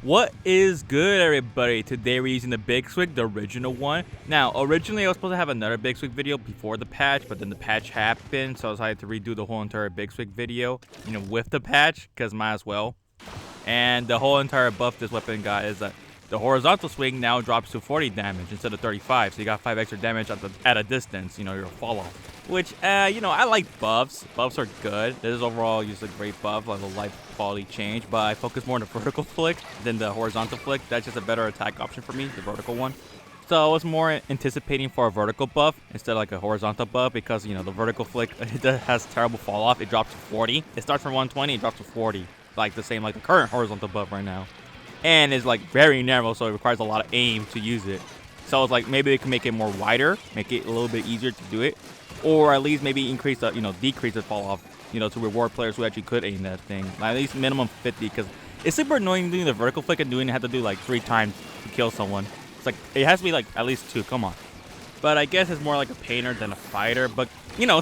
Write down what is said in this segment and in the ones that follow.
What is good, everybody? Today we're using the Big Swig, the original one. Now, originally I was supposed to have another Big Swig video before the patch, but then the patch happened, so I decided to redo the whole entire Big Swig video, with the patch, because might as well. And the whole entire buff this weapon got is that the horizontal swing now drops to 40 damage instead of 35, so you got 5 extra damage at a distance, your fall off. Which, I like buffs. Buffs are good. This is overall just a great buff, like a life quality change, but I focus more on the vertical flick than the horizontal flick. That's just a better attack option for me, the vertical one. So I was more anticipating for a vertical buff instead of like a horizontal buff because, the vertical flick it has terrible fall off. It drops to 40. It starts from 120, it drops to 40. Like the same like the current horizontal buff right now. And it's like very narrow, so it requires a lot of aim to use it. So it's like maybe they can make it more wider, make it a little bit easier to do it. Or at least maybe increase the, decrease the fall off, to reward players who actually could aim that thing. Like at least minimum 50, because it's super annoying doing the vertical flick and have to do like 3 times to kill someone. It's like, it has to be like at least 2, come on. But I guess it's more like a painter than a fighter. But,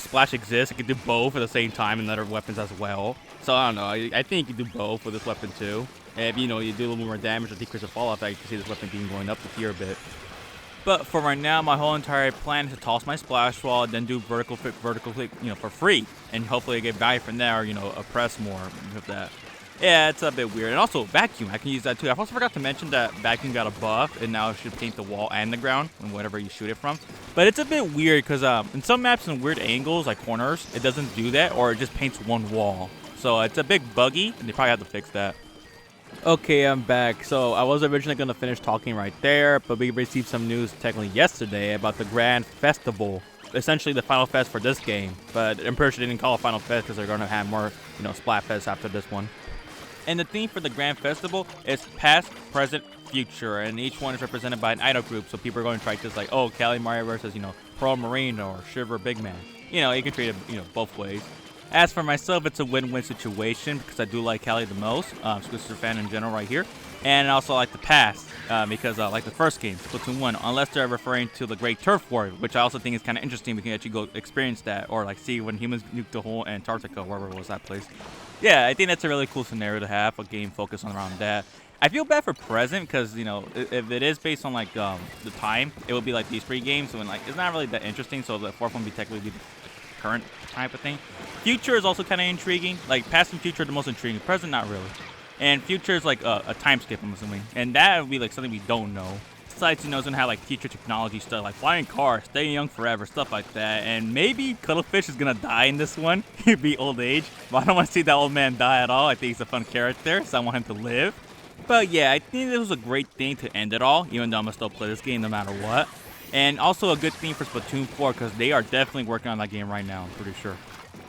Splash exists. It can do both at the same time and other weapons as well. So I don't know. I think you can do both with this weapon too. And if, you do a little more damage or decrease the fall off, I can see this weapon being going up the tier a bit. But for right now, my whole entire plan is to toss my splash wall, then do vertical flick, for free. And hopefully I get value from there, oppress more with that. Yeah, it's a bit weird. And also, vacuum. I can use that too. I also forgot to mention that vacuum got a buff, and now it should paint the wall and the ground, and whatever you shoot it from. But it's a bit weird, because in some maps in weird angles, like corners, it doesn't do that, or it just paints one wall. So it's a big buggy, and they probably have to fix that. Okay, I'm back. So I was originally going to finish talking right there, but we received some news technically yesterday about the Grand Festival. Essentially the Final Fest for this game, but I'm pretty sure they didn't call it Final Fest because they're going to have more, Splat Fest after this one. And the theme for the Grand Festival is past, present, future, and each one is represented by an idol group, so people are going to try just like, oh, Cali Mario versus, Pearl Marine or Shiver Big Man. You can treat it, both ways. As for myself, it's a win-win situation because I do like Cali the most, Squisher fan in general right here. And I also like the past because I like the first game, Splatoon 1, unless they're referring to the Great Turf War, which I also think is kind of interesting. We can actually go experience that or like see when humans nuked the whole Antarctica, wherever was that place. Yeah, I think that's a really cool scenario to have, a game focused on around that. I feel bad for present because, if it is based on like the time, it would be like these 3 games when like it's not really that interesting, so the 4th one would be technically the current type of thing. Future is also kind of intriguing. Like past and future are the most intriguing. Present, not really. And future is like a time skip, I'm assuming. And that would be like something we don't know. Besides, it's gonna have like future technology stuff, like flying cars, staying young forever, stuff like that. And maybe Cuttlefish is gonna die in this one. He'd be old age. But I don't want to see that old man die at all. I think he's a fun character, so I want him to live. But yeah, I think this was a great thing to end it all, even though I'm gonna still play this game no matter what. And also a good thing for Splatoon 4 because they are definitely working on that game right now, I'm pretty sure.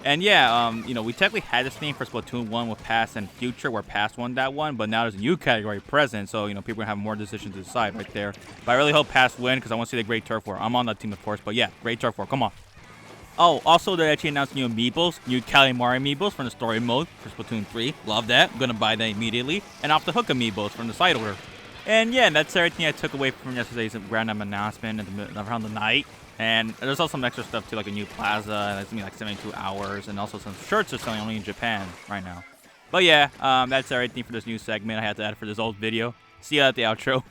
And yeah, we technically had this thing for Splatoon 1 with Past and Future, where Past won that one, but now there's a new category, Present, so, people are going to have more decisions to decide right there. But I really hope Past win, because I want to see the Great Turf War. I'm on that team, of course, but yeah, Great Turf War, come on. Oh, also, they actually announced new amiibos, new Calamari amiibos from the story mode for Splatoon 3. Love that. I'm going to buy that immediately. And Off the Hook amiibos from the side order. And yeah, that's everything I took away from yesterday's random announcement around the night. And there's also some extra stuff too, like a new plaza, and it's gonna be like 72 hours, and also some shirts are selling only in Japan right now. But yeah, that's everything for this new segment I had to add for this old video. See you at the outro.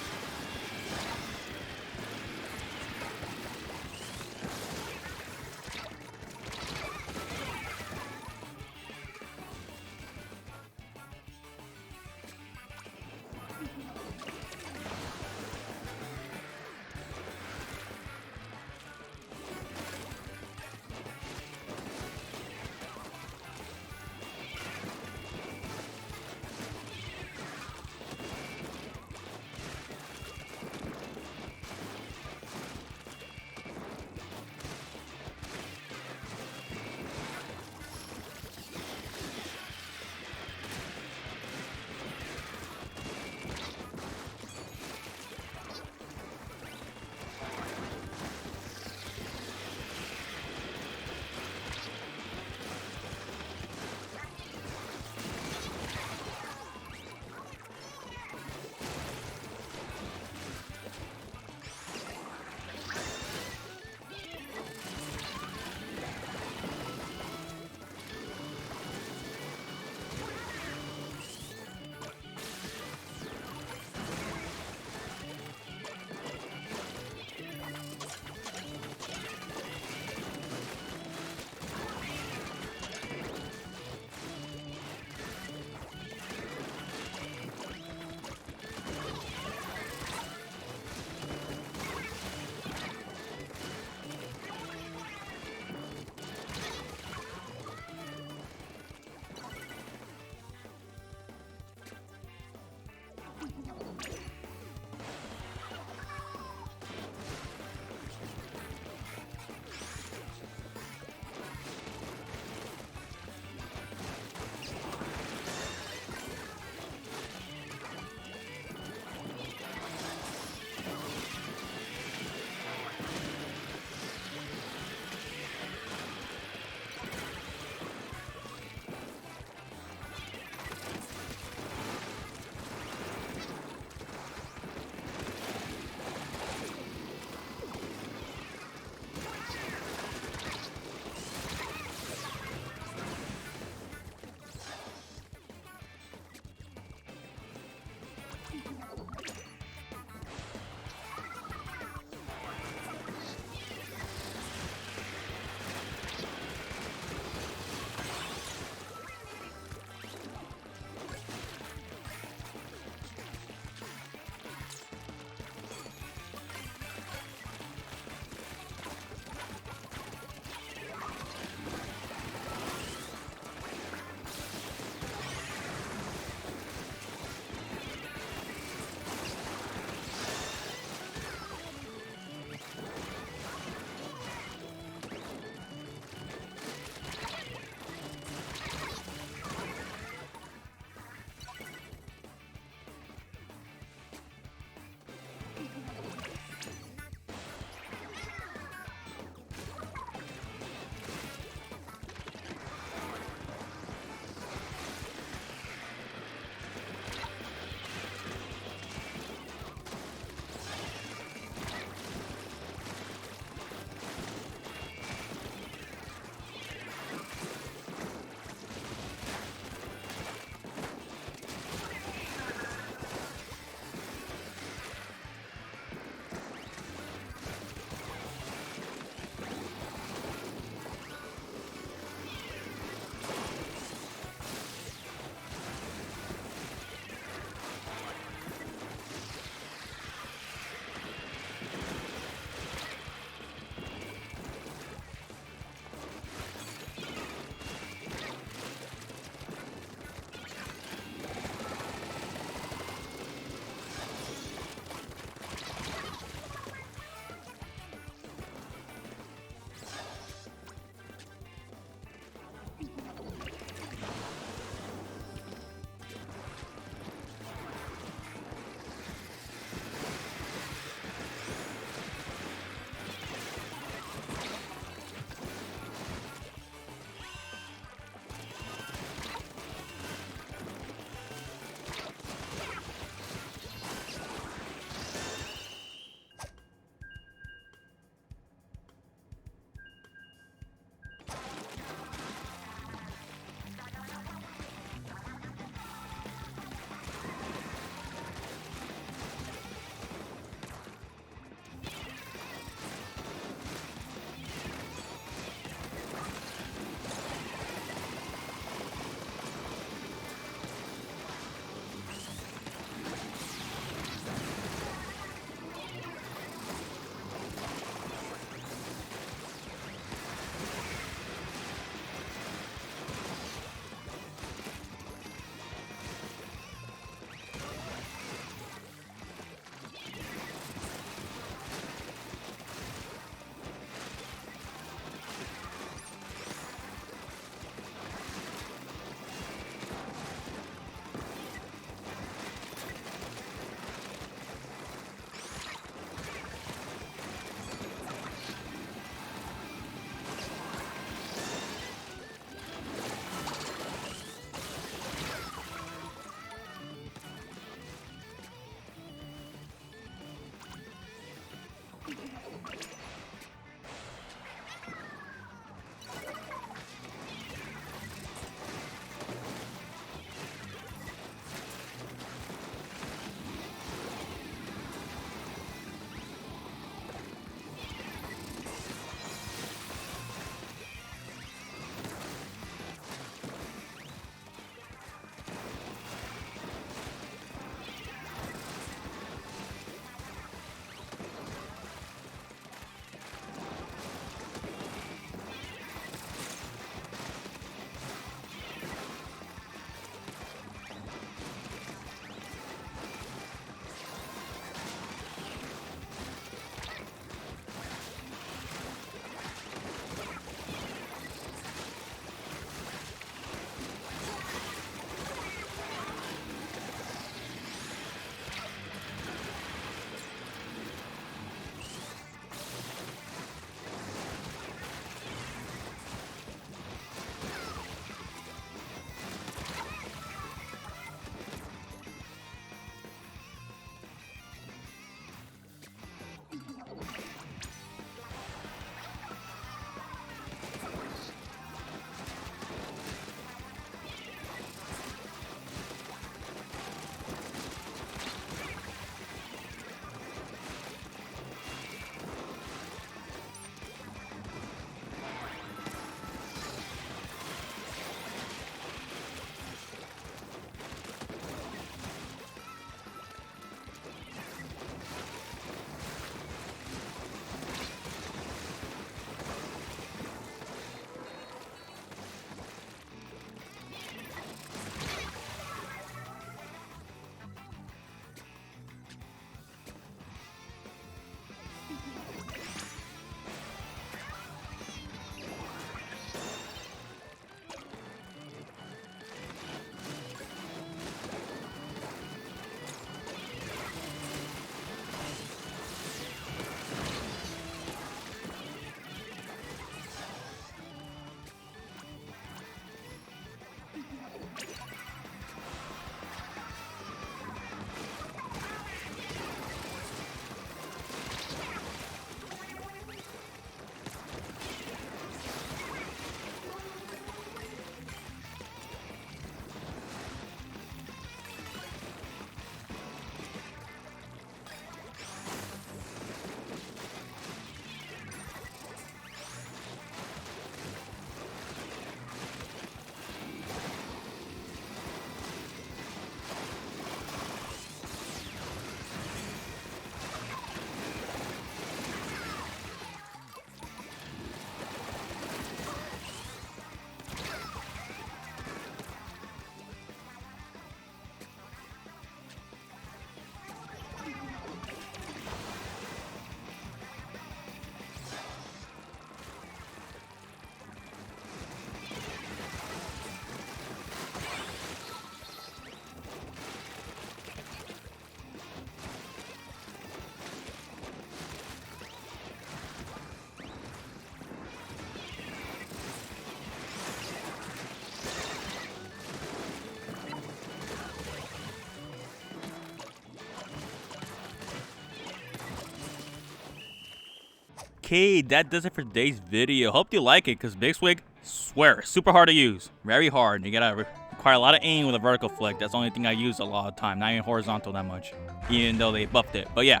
Okay, that does it for today's video. Hope you like it, because Big Swig, swear, super hard to use. Very hard. You gotta require a lot of aim with a vertical flick. That's the only thing I use a lot of the time. Not even horizontal that much, even though they buffed it. But yeah,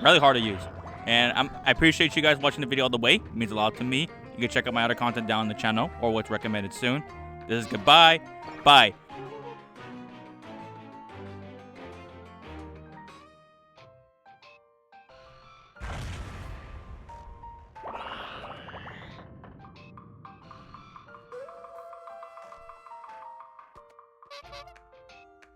really hard to use. And I appreciate you guys watching the video all the way. It means a lot to me. You can check out my other content down on the channel, or what's recommended soon. This is goodbye. Bye. You